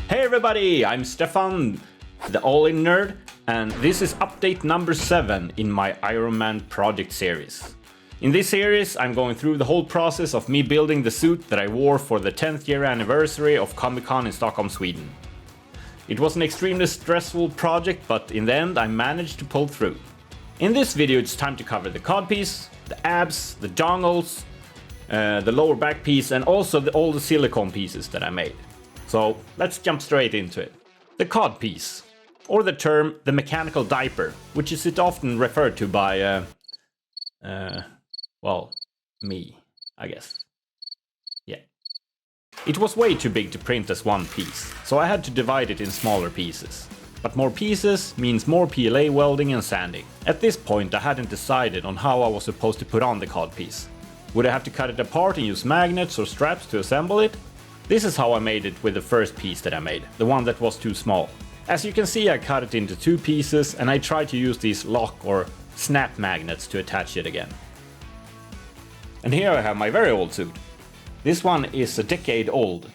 Hey everybody, I'm Stefan The All-In Nerd, and this is update number 7 in my Iron Man project series. In this series, I'm going through the whole process of me building the suit that I wore for the 10th year anniversary of Comic-Con in Stockholm, Sweden. It was an extremely stressful project, but in the end I managed to pull through. In this video it's time to cover the codpiece, the abs, the dongles, the lower back piece, and also all the silicone pieces that I made. So let's jump straight into it. The codpiece, or the term the mechanical diaper, which is it often referred to by, well, me, I guess. Yeah. It was way too big to print as one piece, so I had to divide it in smaller pieces. But more pieces means more PLA welding and sanding. At this point I hadn't decided on how I was supposed to put on the codpiece. Would I have to cut it apart and use magnets or straps to assemble it? This is how I made it with the first piece that I made, the one that was too small. As you can see, I cut it into 2 pieces and I tried to use these lock or snap magnets to attach it again. And here I have my very old suit. This one is a decade old.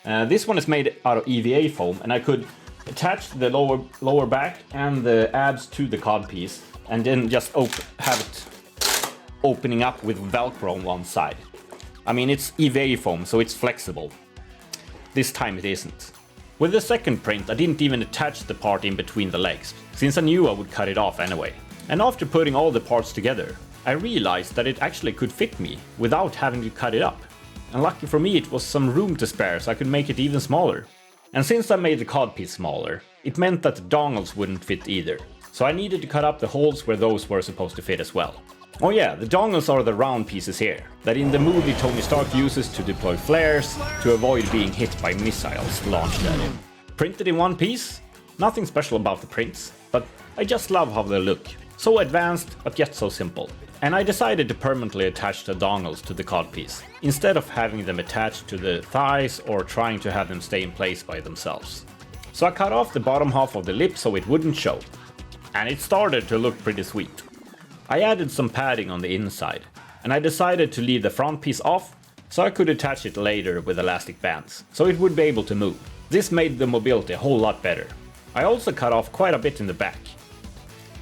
This one is made out of EVA foam, and I could attach the lower back and the abs to the codpiece and then just have it opening up with Velcro on one side. I mean, it's EVA foam, so it's flexible. This time it isn't. With the second print I didn't even attach the part in between the legs, since I knew I would cut it off anyway. And after putting all the parts together, I realized that it actually could fit me without having to cut it up. And lucky for me it was some room to spare, so I could make it even smaller. And since I made the codpiece smaller, it meant that the dongles wouldn't fit either. So I needed to cut up the holes where those were supposed to fit as well. Oh yeah, the dongles are the round pieces here, that in the movie Tony Stark uses to deploy flares to avoid being hit by missiles launched at him. Printed in one piece? Nothing special about the prints, but I just love how they look. So advanced, but yet so simple. And I decided to permanently attach the dongles to the codpiece, instead of having them attached to the thighs or trying to have them stay in place by themselves. So I cut off the bottom half of the lip so it wouldn't show. And it started to look pretty sweet. I added some padding on the inside, and I decided to leave the front piece off so I could attach it later with elastic bands, so it would be able to move. This made the mobility a whole lot better. I also cut off quite a bit in the back.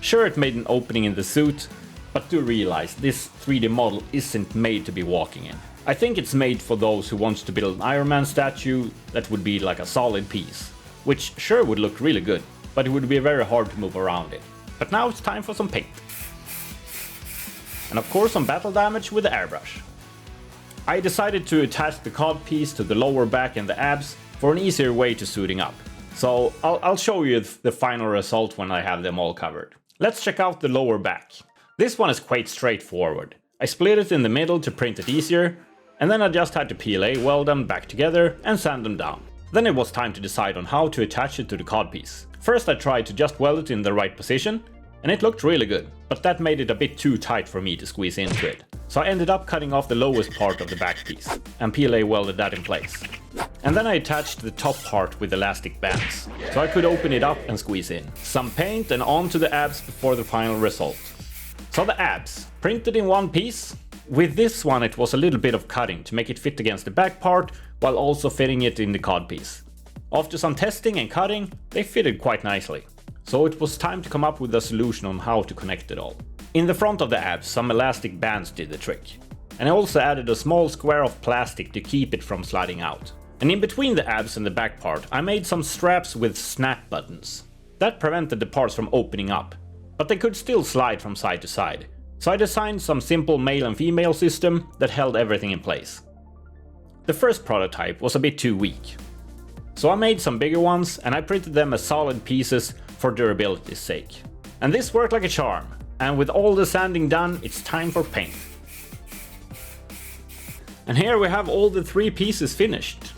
Sure, it made an opening in the suit, but do realize this 3D model isn't made to be walking in. I think it's made for those who want to build an Iron Man statue that would be like a solid piece, which sure would look really good, but it would be very hard to move around it. But now it's time for some paint. And of course some battle damage with the airbrush. I decided to attach the codpiece to the lower back and the abs for an easier way to suiting up. So I'll show you the final result when I have them all covered. Let's check out the lower back. This one is quite straightforward. I split it in the middle to print it easier, and then I just had to PLA weld them back together and sand them down. Then it was time to decide on how to attach it to the codpiece. First I tried to just weld it in the right position, and it looked really good, but that made it a bit too tight for me to squeeze into it. So I ended up cutting off the lowest part of the back piece, and PLA welded that in place. And then I attached the top part with elastic bands, so I could open it up and squeeze in some paint and onto the abs before the final result. So the abs, printed in one piece. With this one it was a little bit of cutting to make it fit against the back part while also fitting it in the codpiece. After some testing and cutting, they fitted quite nicely. So it was time to come up with a solution on how to connect it all. In the front of the abs, some elastic bands did the trick. And I also added a small square of plastic to keep it from sliding out. And in between the abs and the back part, I made some straps with snap buttons. That prevented the parts from opening up, but they could still slide from side to side. So I designed some simple male and female system that held everything in place. The first prototype was a bit too weak. So I made some bigger ones and I printed them as solid pieces for durability's sake. And this worked like a charm. And with all the sanding done, it's time for paint. And here we have all the 3 pieces finished.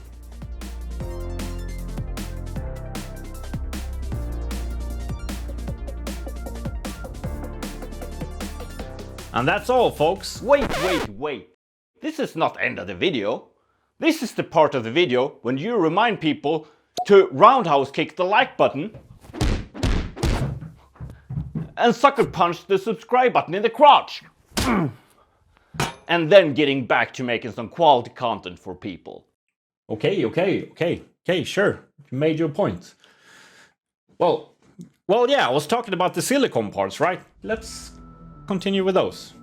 And that's all, folks. Wait. This is not the end of the video. This is the part of the video when you remind people to roundhouse kick the like button and sucker punch the subscribe button in the crotch. And then getting back to making some quality content for people. Okay. Okay, sure. You made your point. Well, yeah, I was talking about the silicone parts, right? Let's continue with those.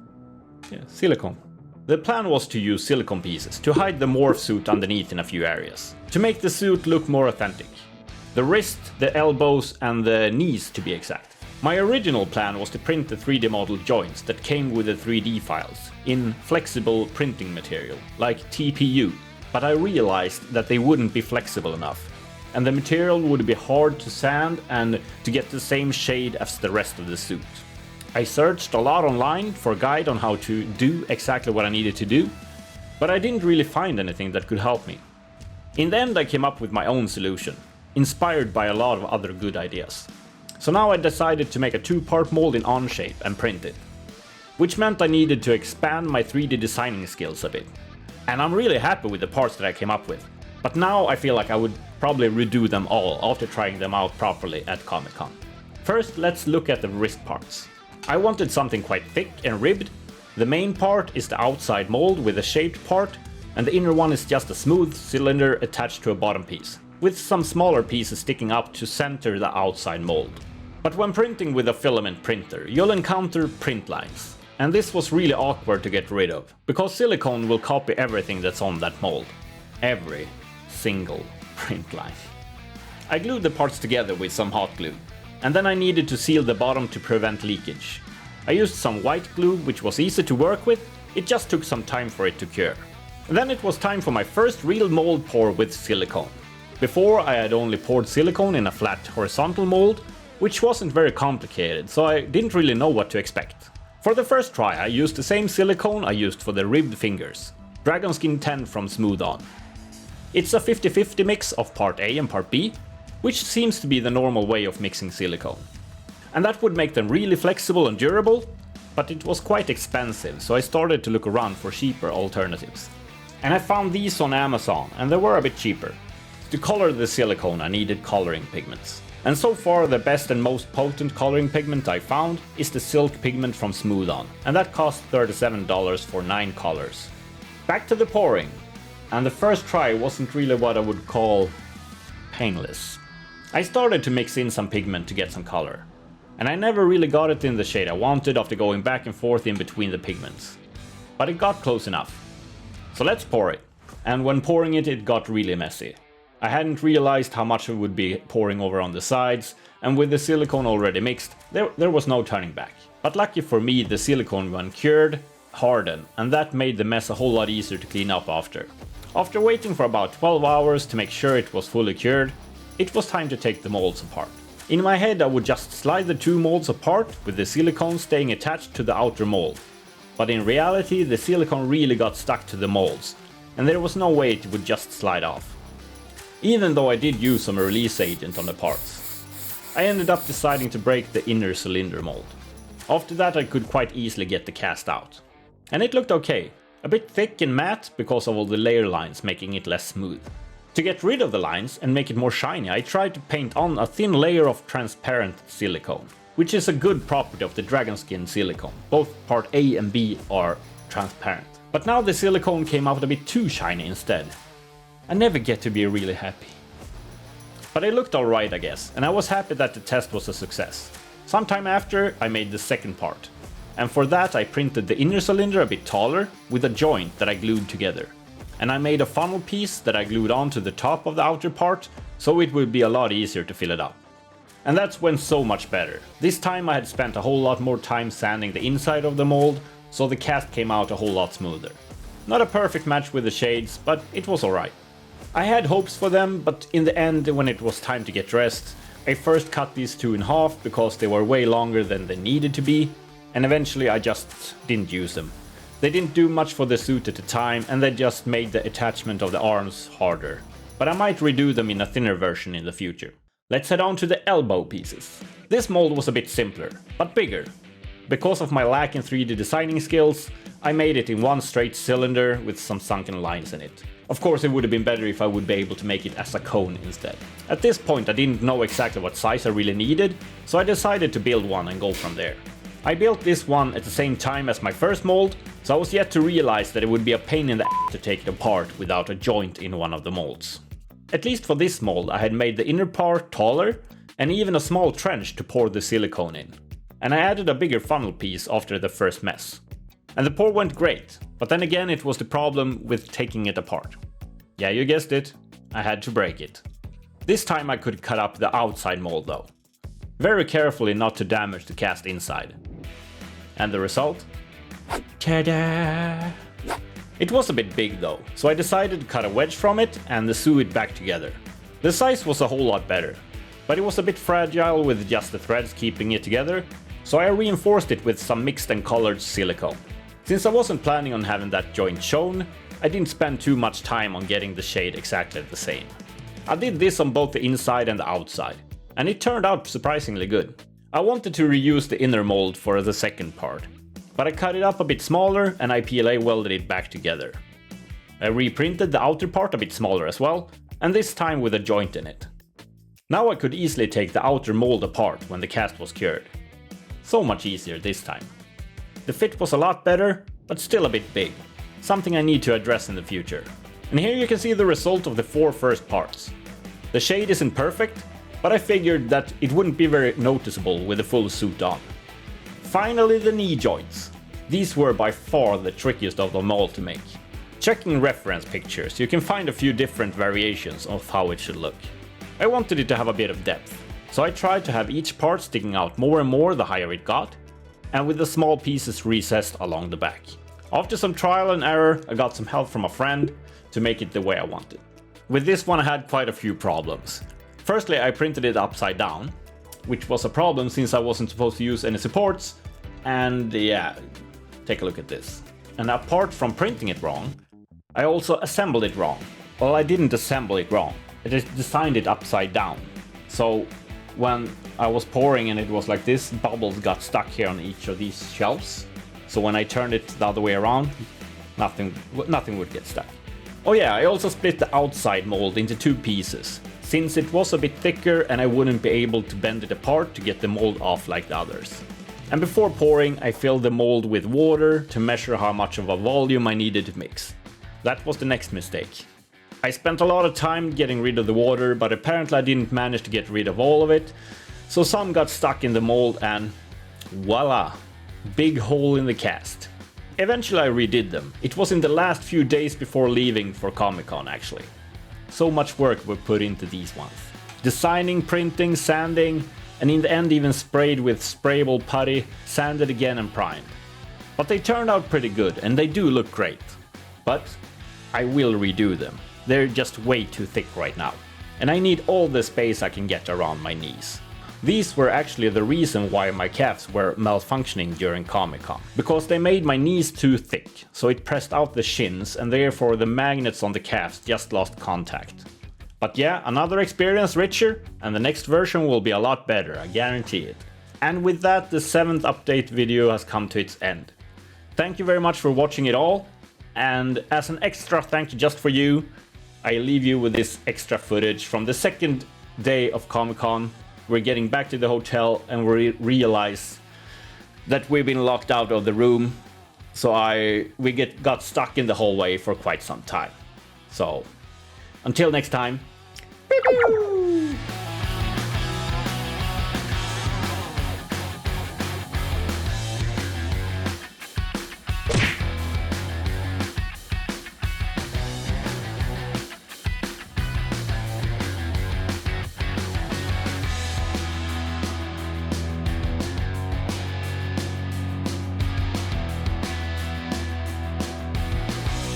Yeah, silicone. The plan was to use silicone pieces to hide the morph suit underneath in a few areas, to make the suit look more authentic. The wrist, the elbows, and the knees to be exact. My original plan was to print the 3D model joints that came with the 3D files in flexible printing material, like TPU, but I realized that they wouldn't be flexible enough, and the material would be hard to sand and to get the same shade as the rest of the suit. I searched a lot online for a guide on how to do exactly what I needed to do, but I didn't really find anything that could help me. In the end, I came up with my own solution, inspired by a lot of other good ideas. So now I decided to make a 2-part mold in Onshape and print it, which meant I needed to expand my 3D designing skills a bit. And I'm really happy with the parts that I came up with, but now I feel like I would probably redo them all after trying them out properly at Comic-Con. First, let's look at the wrist parts. I wanted something quite thick and ribbed. The main part is the outside mold with a shaped part, and the inner one is just a smooth cylinder attached to a bottom piece, with some smaller pieces sticking up to center the outside mold. But when printing with a filament printer, you'll encounter print lines, and this was really awkward to get rid of, because silicone will copy everything that's on that mold. Every single print line. I glued the parts together with some hot glue, and then I needed to seal the bottom to prevent leakage. I used some white glue, which was easy to work with, it just took some time for it to cure. And then it was time for my first real mold pour with silicone. Before I had only poured silicone in a flat horizontal mold, which wasn't very complicated, so I didn't really know what to expect. For the first try I used the same silicone I used for the ribbed fingers, Dragon Skin 10 from Smooth On. It's a 50-50 mix of part A and part B, which seems to be the normal way of mixing silicone. And that would make them really flexible and durable, but it was quite expensive, so I started to look around for cheaper alternatives. And I found these on Amazon, and they were a bit cheaper. To color the silicone I needed coloring pigments. And so far the best and most potent coloring pigment I found is the Silk pigment from Smooth On, and that cost $37 for 9 colors. Back to the pouring, and the first try wasn't really what I would call painless. I started to mix in some pigment to get some color, and I never really got it in the shade I wanted after going back and forth in between the pigments. But it got close enough. So let's pour it, and when pouring it, it got really messy. I hadn't realized how much I would be pouring over on the sides, and with the silicone already mixed, there was no turning back. But lucky for me, the silicone when cured, hardened, and that made the mess a whole lot easier to clean up after. After waiting for about 12 hours to make sure it was fully cured, it was time to take the molds apart. In my head I would just slide the 2 molds apart with the silicone staying attached to the outer mold. But in reality the silicone really got stuck to the molds, and there was no way it would just slide off. Even though I did use some release agent on the parts. I ended up deciding to break the inner cylinder mold. After that I could quite easily get the cast out. And it looked okay, a bit thick and matte because of all the layer lines making it less smooth. To get rid of the lines and make it more shiny, I tried to paint on a thin layer of transparent silicone, which is a good property of the Dragon Skin silicone. Both part A and B are transparent. But now the silicone came out a bit too shiny instead. I never get to be really happy. But it looked alright I guess, and I was happy that the test was a success. Sometime after I made the second part, and for that I printed the inner cylinder a bit taller with a joint that I glued together. And I made a funnel piece that I glued onto the top of the outer part, so it would be a lot easier to fill it up. And that went so much better. This time I had spent a whole lot more time sanding the inside of the mold, so the cast came out a whole lot smoother. Not a perfect match with the shades, but it was alright. I had hopes for them, but in the end, when it was time to get dressed, I first cut these 2 in half because they were way longer than they needed to be, and eventually I just didn't use them. They didn't do much for the suit at the time, and they just made the attachment of the arms harder. But I might redo them in a thinner version in the future. Let's head on to the elbow pieces. This mold was a bit simpler, but bigger. Because of my lack in 3D designing skills, I made it in one straight cylinder with some sunken lines in it. Of course it would have been better if I would be able to make it as a cone instead. At this point I didn't know exactly what size I really needed, so I decided to build one and go from there. I built this one at the same time as my first mold, so I was yet to realize that it would be a pain in the ass to take it apart without a joint in one of the molds. At least for this mold, I had made the inner part taller and even a small trench to pour the silicone in. And I added a bigger funnel piece after the first mess. And the pour went great, but then again it was the problem with taking it apart. Yeah, you guessed it, I had to break it. This time I could cut up the outside mold though. Very carefully not to damage the cast inside. And the result? Ta-da! It was a bit big though, so I decided to cut a wedge from it and sew it back together. The size was a whole lot better, but it was a bit fragile with just the threads keeping it together, so I reinforced it with some mixed and colored silicone. Since I wasn't planning on having that joint shown, I didn't spend too much time on getting the shade exactly the same. I did this on both the inside and the outside, and it turned out surprisingly good. I wanted to reuse the inner mold for the second part, but I cut it up a bit smaller and I PLA welded it back together. I reprinted the outer part a bit smaller as well, and this time with a joint in it. Now I could easily take the outer mold apart when the cast was cured. So much easier this time. The fit was a lot better, but still a bit big. Something I need to address in the future. And here you can see the result of the 4 first parts. The shade isn't perfect, but I figured that it wouldn't be very noticeable with the full suit on. Finally, the knee joints. These were by far the trickiest of them all to make. Checking reference pictures, you can find a few different variations of how it should look. I wanted it to have a bit of depth, so I tried to have each part sticking out more and more the higher it got, and with the small pieces recessed along the back. After some trial and error, I got some help from a friend to make it the way I wanted. With this one I had quite a few problems. Firstly, I printed it upside down, which was a problem since I wasn't supposed to use any supports, and yeah, take a look at this. And apart from printing it wrong, I also assembled it wrong. Well, I didn't assemble it wrong, I just designed it upside down. So when I was pouring and it was like this, bubbles got stuck here on each of these shelves. So when I turned it the other way around, nothing would get stuck. Oh yeah, I also split the outside mold into 2 pieces, since it was a bit thicker and I wouldn't be able to bend it apart to get the mold off like the others. And before pouring, I filled the mold with water to measure how much of a volume I needed to mix. That was the next mistake. I spent a lot of time getting rid of the water, but apparently I didn't manage to get rid of all of it, so some got stuck in the mold and voila! Big hole in the cast. Eventually I redid them. It was in the last few days before leaving for Comic-Con actually. So much work were put into these ones. Designing, printing, sanding, and in the end even sprayed with sprayable putty, sanded again and primed. But they turned out pretty good and they do look great. But I will redo them. They're just way too thick right now. And I need all the space I can get around my knees. These were actually the reason why my calves were malfunctioning during Comic-Con. Because they made my knees too thick, so it pressed out the shins and therefore the magnets on the calves just lost contact. But yeah, another experience richer, and the next version will be a lot better, I guarantee it. And with that, the 7th update video has come to its end. Thank you very much for watching it all, and as an extra thank you just for you, I leave you with this extra footage from the 2nd day of Comic-Con. We're getting back to the hotel and we realize that we've been locked out of the room, so we got stuck in the hallway for quite some time. So, until next time.